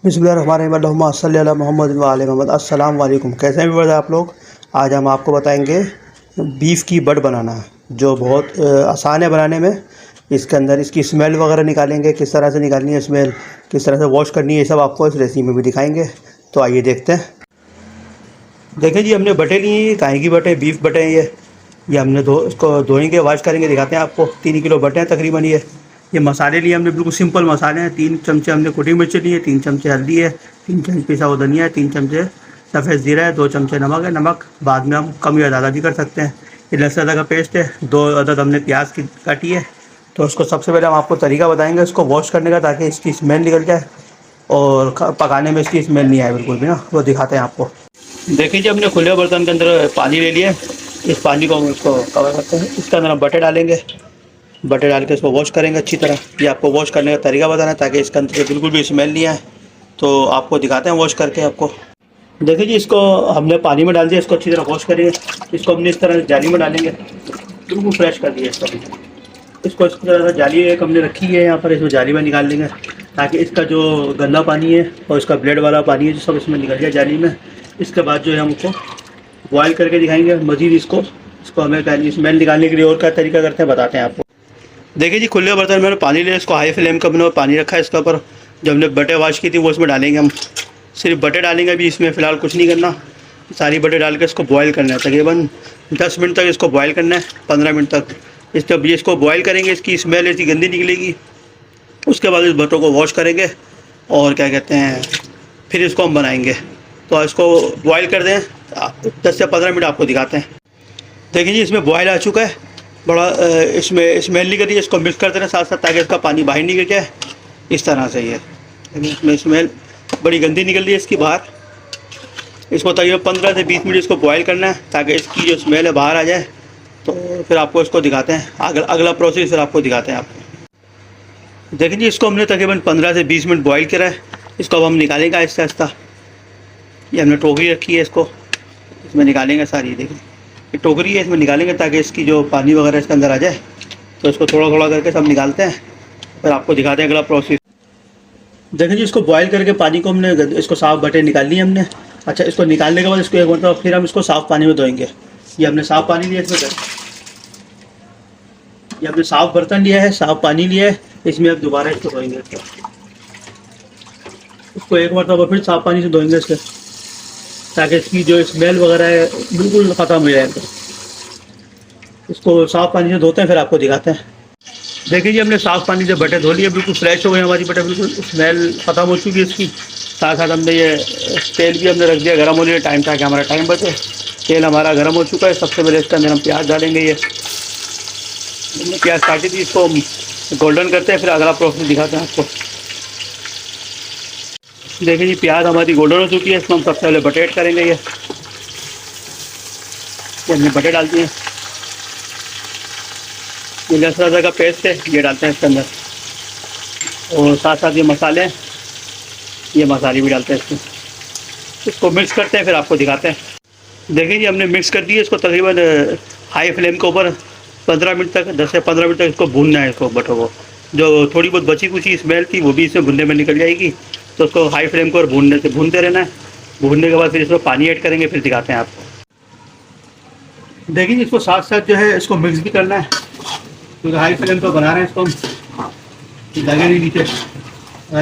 बिस्मिल्लाहिर्रहमानिर्रहीम सल्ली अला मोहम्मद व आले मोहम्मद। अस्सलाम वालेकुम। कैसे हैं व्यूअर्स आप लोग। आज हम आपको बताएंगे बीफ की बट बनाना, जो बहुत आसान है बनाने में। इसके अंदर इसकी स्मेल वगैरह निकालेंगे, किस तरह से निकालनी है स्मेल, किस तरह से वॉश करनी है, ये सब आपको इस रेसिपी में भी दिखाएंगे। तो आइए देखते हैं। देखिए जी, हमने बटें ली हैं। गाय की बटें, बीफ बटें ये हमने इसको धोएंगे, वॉश करेंगे, दिखाते हैं आपको। 3 किलो बटें हैं तकरीबन। ये मसाले लिए हमने, बिल्कुल सिंपल मसाले हैं। 3 चमचे हमने कुटी मिर्च लिए, 3 चमचे हल्दी है, 3 चमचे पिसा हुआ धनिया है, 3 चमचे सफ़ेद ज़ीरा है, 2 चमचे नमक है। नमक बाद में हम कम या ज़्यादा भी कर सकते हैं। ये लहसुन अदरक का पेस्ट है। 2 अदद हमने प्याज की काटी है। तो उसको सबसे पहले हम आपको तरीका बताएंगे इसको वॉश करने का, ताकि इसकी स्मेल निकल जाए और पकाने में इसकी स्मेल नहीं आए बिल्कुल भी ना। वो दिखाते हैं आपको। देखिए जी, हमने खुले बर्तन के अंदर पानी ले लिया। इस पानी को हम इसको कवर करते हैं। इसके अंदर हम बटे डालेंगे। बटे डाल के इसको वॉश करेंगे अच्छी तरह। ये आपको वॉश करने का तरीका बताना है, ताकि इसके अंदर से बिल्कुल भी स्मेल नहीं आए। तो आपको दिखाते हैं वॉश करके आपको। देखिए जी, इसको हमने पानी में डाल दिया। इसको अच्छी तरह वॉश करेंगे। इसको हमने इस तरह जाली में डालेंगे, बिल्कुल फ्रेश कर दिया इसको इस तरह से जाली एक हमने रखी है यहाँ पर, इसमें जाली में निकाल लेंगे, ताकि इसका जो गंदा पानी है और इसका ब्लड वाला पानी है जो सब इसमें निकल जाए जाली में। इसके बाद जो है हमको बॉयल करके दिखाएंगे मज़ीद। इसको हमें स्मेल निकालने के लिए और क्या तरीका करते हैं बताते हैं आपको। देखिए जी, खुले बर्तन में मैंने पानी लिया। इसको हाई फ्लेम का मैंने पानी रखा है। इसके ऊपर जो हमने बटे वॉश की थी वो इसमें डालेंगे। हम सिर्फ बटे डालेंगे अभी, इसमें फ़िलहाल कुछ नहीं करना। सारी बटे डाल के इसको बॉयल करना है। तकरीबन 10 मिनट तक इसको बॉयल करना है, 15 मिनट तक। इसको बॉयल करेंगे, इसकी स्मेल ऐसी गंदी निकलेगी। उसके बाद इस बटों को वॉश करेंगे और क्या कहते हैं, फिर इसको हम बनाएंगे। तो इसको बॉयल कर दें 10 से 15 मिनट, आपको दिखाते हैं। देखिए जी, इसमें बॉयल आ चुका है। बड़ा इसमें स्मेल निकल रही है। इसको मिक्स कर देना साथ साथ, ताकि इसका पानी बाहर निकल जाए। इस तरह से ये इसमें स्मेल बड़ी गंदी निकल रही है इसकी बाहर। इसको तकरीबन 15 से 20 मिनट इसको बॉयल करना है, ताकि इसकी जो स्मेल है बाहर आ जाए। तो फिर आपको इसको दिखाते हैं अगला प्रोसेस, फिर आपको दिखाते हैं आपको। देखिए जी, इसको हमने तकरीबन 15 से 20 मिनट बॉयल करा है। इसको अब हम निकालेंगे आहिस्ता आहिस्ता। ये हमने टोकरी रखी है, इसको इसमें निकालेंगे सारी। देखिए ये टोकरी है, इसमें निकालेंगे ताकि इसकी जो पानी वगैरह इसके अंदर आ जाए। तो इसको थोड़ा थोड़ा करके सब निकालते हैं, फिर आपको दिखाते हैं अगला प्रोसेस। देखिए जी, इसको बॉयल करके पानी को हमने इसको साफ़ बटे निकाल लिए हमने। अच्छा, इसको निकालने के बाद इसको एक मतलब फिर हम इसको साफ़ पानी में धोएंगे। ये हमने साफ़ पानी लिया इसमें, ये हमने साफ़ बर्तन लिया है, साफ़ पानी लिया है। इसमें अब दोबारा इसको धोएंगे। इसको एक मरतबा फिर साफ़ पानी से धोएंगे इसके, ताकि इसकी जो स्मेल वगैरह है बिल्कुल ख़त्म हो जाए। इसको साफ़ पानी से धोते हैं, फिर आपको दिखाते हैं। देखिए जी, हमने साफ़ पानी से बटे धो लिए, बिल्कुल फ्रेश हो गई हमारी बटे, बिल्कुल स्मेल ख़त्म हो चुकी है इसकी। साथ साथ हमने ये तेल भी हमने रख दिया गर्म होने टाइम, ताकि हमारा टाइम बचे। तेल हमारा गर्म हो चुका है। सबसे पहले इसके अंदर हम प्याज डालेंगे। ये हमने प्याज काटी थी, इसको गोल्डन करते हैं, फिर अगला प्रोसेस दिखाते हैं आपको। देखिए जी, प्याज हमारी गोल्डन हो चुकी है। इसमें हम सबसे पहले बटे ऐड करेंगे। ये हमने बटे डाल दिए। ये लहसुन अदरक का पेस्ट है, ये डालते हैं इसके अंदर। और साथ साथ ये मसाले हैं, ये मसाले भी डालते हैं इसमें। इसको मिक्स करते हैं, फिर आपको दिखाते हैं। देखिए जी, हमने मिक्स कर दिया। इसको तकरीबन हाई फ्लेम के ऊपर 15 मिनट तक, 10 से 15 मिनट तक इसको भूनना है। इसको बटों को जो थोड़ी बहुत बची कुची स्मेल थी वो भी इसमें भुनने में निकल जाएगी। तो उसको हाई फ्लेम को भूनते रहना है। भूनने के बाद फिर इसमें पानी ऐड करेंगे, फिर दिखाते हैं आपको। देखिए, इसको साथ साथ जो है इसको मिक्स भी करना है, क्योंकि हाई फ्लेम पर बना रहे हैं इसको हम, लगे नहीं नीचे।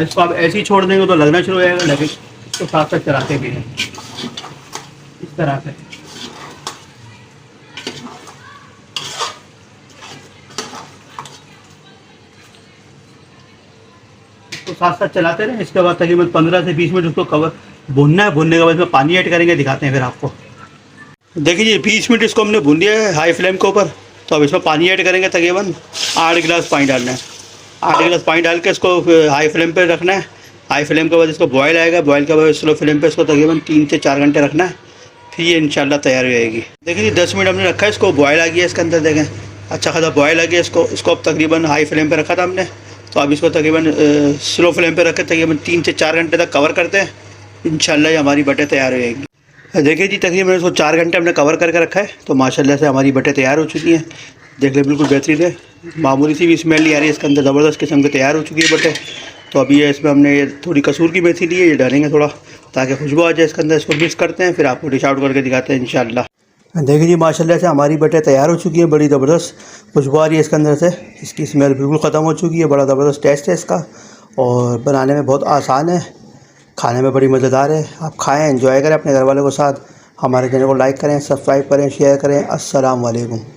इसको आप ऐसे ही छोड़ देंगे तो लगना शुरू हो जाएगा, लगे। इसको साथ साथ चलाते भी हैं इस तरह से। इसको साथ साथ चलाते रहें। इसके बाद तकरीबन 15 से 20 मिनट उसको कवर भूनना है। भूनने के बाद इसमें पानी ऐड करेंगे, दिखाते हैं फिर आपको। देखिए जी, 20 मिनट इसको हमने भून दिया है हाई फ्लेम के ऊपर। तो अब इसमें पानी ऐड करेंगे। तकरीबन 8 गिलास पानी डालना है। 8 गिलास पानी डाल के इसको हाई फ्लेम पे रखना है। हाई फ्लेम के बाद इसको बॉयल आएगा। बॉयल के बाद स्लो फ्लेम पे इसको तकरीबन 3 से 4 घंटे रखना है। फिर ये इंशाल्लाह तैयार हो जाएगी। देखिए जी, 10 मिनट हमने रखा है। इसको बॉयल आ गया इसके अंदर, देखें अच्छा खासा बॉयल आ गया। इसको अब तकरीबन हाई फ्लेम पर रखा था हमने। तो अब इसको तकरीबन स्लो फ्लेम पर रख के तकरीबन 3 से 4 घंटे तक कवर करते हैं। इंशाल्लाह ये हमारी बटें तैयार हो जाएगी। देखिए जी, तकरीबन इसको 4 घंटे हमने कवर करके रखा है। तो माशाल्लाह से हमारी बटें तैयार हो चुकी हैं। देख ले, बिल्कुल बेहतरीन है। मामूली सी भी स्मेल नहीं आ रही है इसके अंदर, ज़बरदस्त किस्म के तैयार हो चुकी है बटें। तो अभी ये इसमें हमने ये थोड़ी कसूर की मेथी ली है, ये डालेंगे थोड़ा ताकि खुशबू आ जाए इसके अंदर। इसको मिक्स करते हैं, फिर आपको डिश आउट करके दिखाते हैं इंशाल्लाह। देखिए जी, माशाल्लाह से हमारी बटे तैयार हो चुकी है, बड़ी ज़बरदस्त खुशबू आ रही है इसके अंदर से। इसकी स्मेल बिल्कुल ख़त्म हो चुकी है, बड़ा ज़बरदस्त टेस्ट है इसका और बनाने में बहुत आसान है, खाने में बड़ी मज़ेदार है। आप खाएँ, एंजॉय करें अपने घर वालों के साथ। हमारे चैनल को लाइक करें, सब्सक्राइब करें, शेयर करें। अस्सलाम वालेकुम।